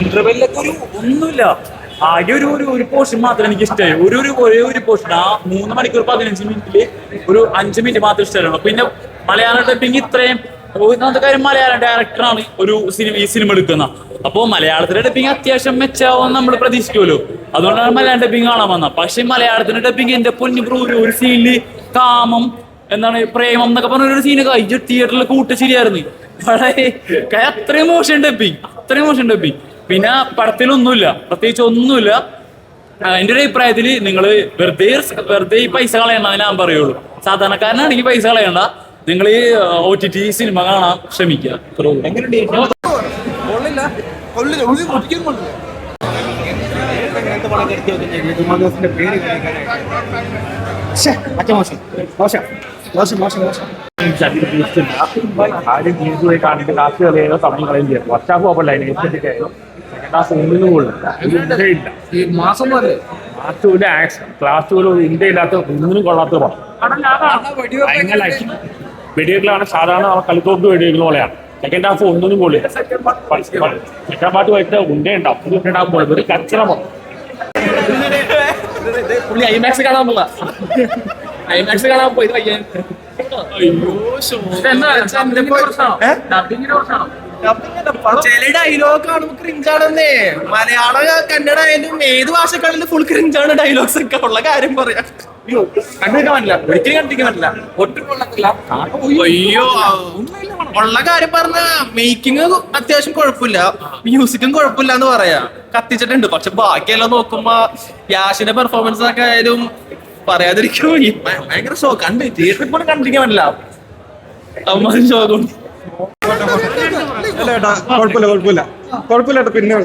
ഇന്റർവെല്ലൊക്കെ ഒന്നുമില്ല. ആകെ ഒരു പോർഷൻ മാത്രം എനിക്ക് ഇഷ്ടമായി. ഒരേ ഒരു പോർഷൻ ആ 3 മണിക്കൂർ 15 മിനിറ്റില് ഒരു 5 മിനിറ്റ് മാത്രം ഇഷ്ടമായിരുന്നു. പിന്നെ മലയാളം ഡബിങ് ഇത്രയും ഒന്നാമത്തെ കാര്യം, മലയാളം ഡയറക്ടറാണ് ഈ സിനിമ എടുക്കുന്ന. അപ്പോൾ മലയാളത്തിലെ ഡബിങ് അത്യാവശ്യം മെച്ചാവും നമ്മൾ പ്രതീക്ഷിക്കുമല്ലോ. അതുകൊണ്ടാണ് മലയാളം ഡബിങ് കാണാൻ വന്നത്. പക്ഷെ മലയാളത്തിന്റെ ഡബിങ് എന്റെ പൊന്നു ബ്രോ, ഒരു സീനില് കാമം എന്താണ് പ്രേമം എന്നൊക്കെ പറഞ്ഞൊരു സീനൊക്കെ തിയേറ്ററിൽ കൂട്ട ശരിയായിരുന്നു. അത്രയും മോശം ഡബിങ്. പിന്നെ പടത്തിലൊന്നുമില്ല, പ്രത്യേകിച്ച് ഒന്നുമില്ല. എന്റെ ഒരു അഭിപ്രായത്തില് നിങ്ങള് വെറുതെ ഈ പൈസ കളയണ്ട ഞാൻ പറയുള്ളൂ. സാധാരണക്കാരനാണെങ്കിൽ പൈസ കളയണ്ട, നിങ്ങൾ ഈ OTT സിനിമ കാണാൻ ശ്രമിക്കുക. ഇന്ത്യയില്ലാത്ത ഒന്നിനും കൊള്ളാത്ത പടം. വെടിവെക്കലാണ് സാധാരണ കളിത്തോക്ക് വെടിവെക്കുന്ന പോലെയാണ്. സെക്കൻഡ് ഹാഫ് ഒന്നിനും കൊള്ളില്ല. സെക്കൻഡ് പാർട്ട് പോയിട്ട് ഉണ്ടാവും പോലെ ഒരു കച്ചറ പടം. ഐമാക്സ് കാണാൻ പോയി. ചില ഡയലോഗ് കാണുമ്പോ ക്രിഞ്ചാണെന്നേ. മലയാളം കന്നഡ ആയാലും ഏത് ഭാഷക്കാണെങ്കിലും ഫുൾ ക്രിഞ്ചാണ് ഡയലോഗ്സ് ഒക്കെ. ഉള്ള കാര്യം പറയാം, കണ്ടിരിക്കാൻ പറ്റില്ല, ഒരിക്കലും കണ്ടിരിക്കാൻ പറ്റില്ല, ഒട്ടും കൊള്ളത്തില്ല. അയ്യോ ഉള്ള കാര്യം പറഞ്ഞ മേക്കിംഗ് അത്യാവശ്യം കുഴപ്പമില്ല, മ്യൂസിക്കും കുഴപ്പമില്ല എന്ന് പറയാ. കത്തിച്ചിട്ടുണ്ട്. പക്ഷെ ബാക്കിയെല്ലാം നോക്കുമ്പോ യാഷിന്റെ പെർഫോമൻസ് ഒക്കെ ആയാലും പറയാതിരിക്കും. ഭയങ്കര ഷോ കണ്ട് തിയേറ്ററിൽ പോലും കണ്ടിരിക്കാൻ പറ്റില്ല. ഷോ കൊണ്ട് കുഴപ്പമില്ല പിന്നെ